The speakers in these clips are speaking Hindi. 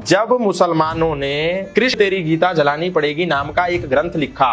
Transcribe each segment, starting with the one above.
जब मुसलमानों ने कृष्ण तेरी गीता जलानी पड़ेगी नाम का एक ग्रंथ लिखा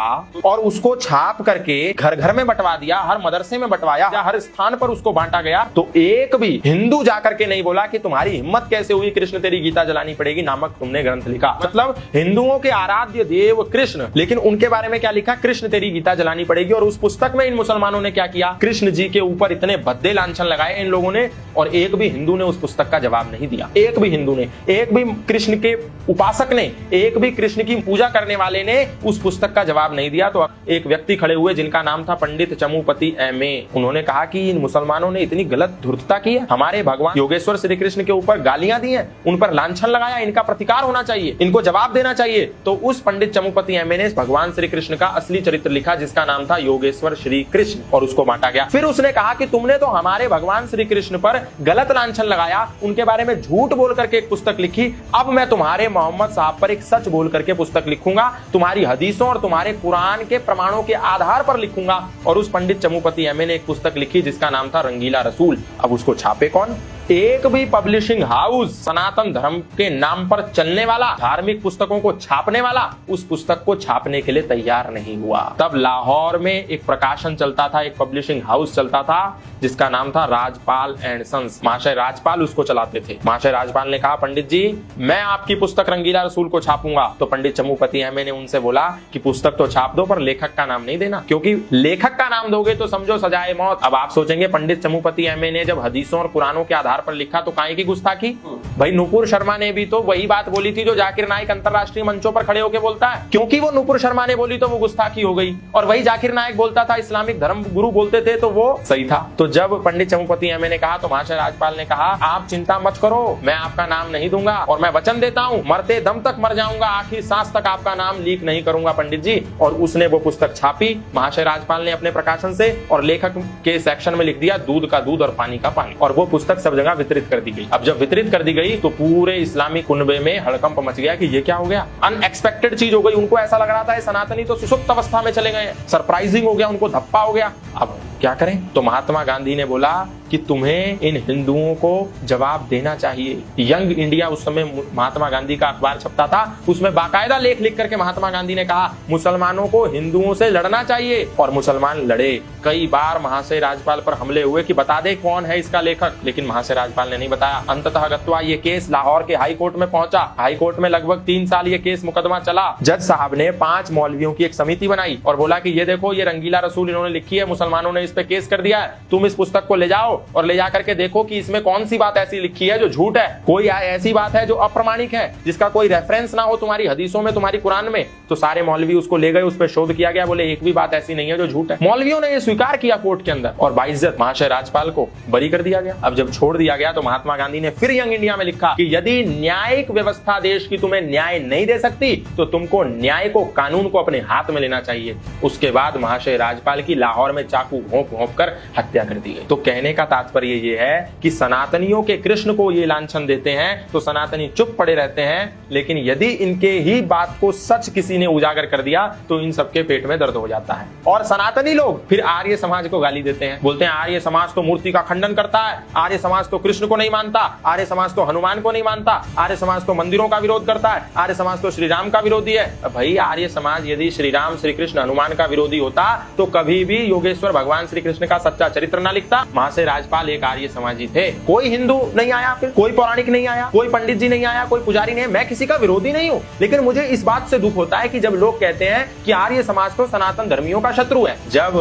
और उसको छाप करके घर घर में बंटवा दिया, हर मदरसे में बंटवाया, हर स्थान पर उसको बांटा गया, तो एक भी हिंदू जाकर के नहीं बोला कि तुम्हारी हिम्मत कैसे हुई कृष्ण तेरी गीता जलानी पड़ेगी नामक तुमने ग्रंथ लिखा। मतलब हिंदुओं के आराध्य देव कृष्ण, लेकिन उनके बारे में क्या लिखा? कृष्ण तेरी गीता जलानी पड़ेगी। और उस पुस्तक में इन मुसलमानों ने क्या किया? कृष्ण जी के ऊपर इतने भद्दे लांछन लगाए इन लोगों ने, और एक भी हिंदू ने उस पुस्तक का जवाब नहीं दिया। एक भी हिंदू ने, एक भी कृष्ण के उपासक ने, एक भी कृष्ण की पूजा करने वाले ने उस पुस्तक का जवाब नहीं दिया। तो एक व्यक्ति खड़े हुए जिनका नाम था पंडित चमुपति एमए, उन्होंने कहा कि इन मुसलमानों ने इतनी गलत धूर्तता की है, हमारे भगवान योगेश्वर श्री कृष्ण के ऊपर गालियां दी हैं, उन पर लांछन लगाया, इनका प्रतिकार होना चाहिए, इनको जवाब देना चाहिए। तो उस पंडित चमुपति एमए ने भगवान श्री कृष्ण का असली चरित्र लिखा जिसका नाम था योगेश्वर श्री कृष्ण, और उसको बांटा गया। फिर उसने कहा कि तुमने तो हमारे भगवान श्री कृष्ण पर गलत लांछन लगाया, उनके बारे में झूठ बोल करके एक पुस्तक लिखी, अब मैं तुम्हारे मोहम्मद साहब पर एक सच बोल करके पुस्तक लिखूंगा, तुम्हारी हदीसों और तुम्हारे कुरान के प्रमाणों के आधार पर लिखूंगा। और उस पंडित चमुपति एमए ने एक पुस्तक लिखी जिसका नाम था रंगीला रसूल। अब उसको छापे कौन? एक भी पब्लिशिंग हाउस सनातन धर्म के नाम पर चलने वाला, धार्मिक पुस्तकों को छापने वाला, उस पुस्तक को छापने के लिए तैयार नहीं हुआ। तब लाहौर में एक प्रकाशन चलता था, एक पब्लिशिंग हाउस चलता था जिसका नाम था राजपाल एंड सन्स। महाशय राजपाल उसको चलाते थे। महाशय राजपाल ने कहा, पंडित जी मैं आपकी पुस्तक रंगीला रसूल को छापूंगा। तो पंडित चमुपति एमए ने उनसे बोला कि पुस्तक तो छाप दो पर लेखक का नाम नहीं देना, क्योंकि लेखक का नाम दोगे तो समझो सजाए मौत। अब आप सोचेंगे पंडित चमुपति एमए ने जब हदीसों और कुरानों के आधार पर लिखा तो काहे की गुस्ताखी? भाई नुपुर शर्मा ने भी तो वही बात बोली थी जो जाकिर नाइक अंतरराष्ट्रीय मंचों पर खड़े होकर बोलता है, क्योंकि वो नुपुर शर्मा ने बोली तो वो गुस्ताखी हो गई, और वही जाकिर नाइक बोलता था, इस्लामिक धर्म गुरु बोलते थे तो वो सही था। तो जब पंडित चमुपति एमए ने कहा तो महाशय राजपाल ने कहा, आप चिंता मत करो, मैं आपका नाम नहीं दूंगा और मैं वचन देता हूँ मरते दम तक मर जाऊंगा, आखिरी सांस तक आपका नाम लीक नहीं करूंगा पंडित जी। और उसने वो पुस्तक छापी महाशय राजपाल ने अपने प्रकाशन से, और लेखक के सेक्शन में लिख दिया दूध का दूध और पानी का पानी, और वो पुस्तक सब जगह वितरित कर दी गई। अब जब वितरित कर दी गई तो पूरे इस्लामी कुनबे में हड़कंप मच गया कि ये क्या हो गया, अनएक्सपेक्टेड चीज हो गई। उनको ऐसा लग रहा था सनातनी तो सुसुप्त अवस्था में चले गए, सरप्राइजिंग हो गया, उनको धप्पा हो गया। अब क्या करें? तो महात्मा गांधी ने बोला कि तुम्हें इन हिंदुओं को जवाब देना चाहिए। यंग इंडिया उस समय महात्मा गांधी का अखबार छपता था, उसमें बाकायदा लेख लिख करके महात्मा गांधी ने कहा मुसलमानों को हिंदुओं से लड़ना चाहिए, और मुसलमान लड़े। कई बार महाशय राजपाल पर हमले हुए कि बता दे कौन है इसका लेखक, लेकिन महाशय राजपाल ने नहीं बताया। अंततः गत्वा ये केस लाहौर के हाई कोर्ट में पहुंचा। हाई कोर्ट में लगभग 3 साल ये केस मुकदमा चला। जज साहब ने 5 मौलवियों की एक समिति बनाई और बोला कि ये देखो ये रंगीला रसूल इन्होंने लिखी है, मुसलमानों ने इस पे केस कर दिया है, तुम इस पुस्तक को ले जाओ और ले जाकर के देखो कि इसमें कौन सी बात ऐसी लिखी है जो झूठ है, कोई ऐसी बात है जो अप्रमाणिक है, जिसका कोई रेफरेंस ना हो तुम्हारी हदीसों में, तुम्हारी कुरान में। तो सारे मौलवी उसको ले गए, उस पर शोध किया गया, बोले एक भी बात ऐसी नहीं है जो झूठ है। मौलवियों ने यह स्वीकार किया कोर्ट के अंदर, और बाइज्जत महाशय राजपाल को बरी कर दिया गया। अब जब छोड़ दिया गया तो महात्मा गांधी ने फिर यंग इंडिया में लिखा कि यदि न्यायिक व्यवस्था देश की तुम्हें न्याय नहीं दे सकती तो तुमको न्याय को, कानून को अपने हाथ में लेना चाहिए। उसके बाद महाशय राजपाल की लाहौर में चाकू घोंप घोंप कर हत्या कर दी गई। तो कहने का तात्पर्य ये है कि सनातनियों के कृष्ण को ये लांछन देते हैं तो सनातनी चुप पड़े रहते हैं, लेकिन यदि इनके ही बात को सच किसी ने उजागर कर दिया तो इन सबके पेट में दर्द हो जाता है। और सनातनी लोग फिर आर्य समाज को गाली देते हैं, बोलते हैं आर्य समाज तो मूर्ति का खंडन करता है, आर्य समाज तो कृष्ण को नहीं मानता, आर्य समाज तो हनुमान को नहीं मानता, आर्य समाज तो मंदिरों का विरोध करता है, आर्य समाज तो श्री राम का विरोधी है। भाई आर्य समाज यदि श्री राम, श्री कृष्ण, हनुमान का विरोधी होता तो कभी भी योगेश्वर भगवान श्री कृष्ण का सच्चा चरित्र ना लिखता। महाशय राजपाल एक आर्य समाजी थे, कोई हिंदू नहीं आया, फिर कोई पौराणिक नहीं आया, कोई पंडित जी नहीं आया, कोई पुजारी नहीं। मैं किसी का विरोधी नहीं हूँ, लेकिन मुझे इस बात से दुख होता है कि जब लोग कहते हैं कि आर्य समाज तो सनातन धर्मियों का शत्रु है। जब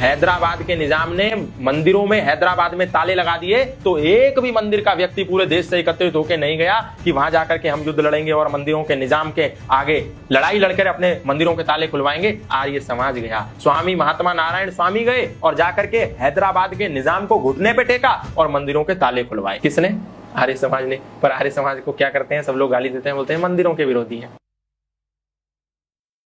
हैदराबाद के निजाम ने मंदिरों में हैदराबाद में ताले लगा दिए तो एक भी मंदिर का व्यक्ति पूरे देश से एकत्रित होकर नहीं गया कि वहां जाकर के हम युद्ध लड़ेंगे और मंदिरों के निजाम के आगे लड़ाई लड़कर अपने मंदिरों के ताले खुलवाएंगे। आर्य समाज गया, स्वामी महात्मा नारायण स्वामी गए और जाकर के हैदराबाद के निजाम को घुटने पे टेका और मंदिरों के ताले खुलवाए। किसने? आर्य समाज ने। पर आर्य समाज को क्या करते हैं, सब लोग गाली देते हैं, बोलते हैं मंदिरों के विरोधी हैं।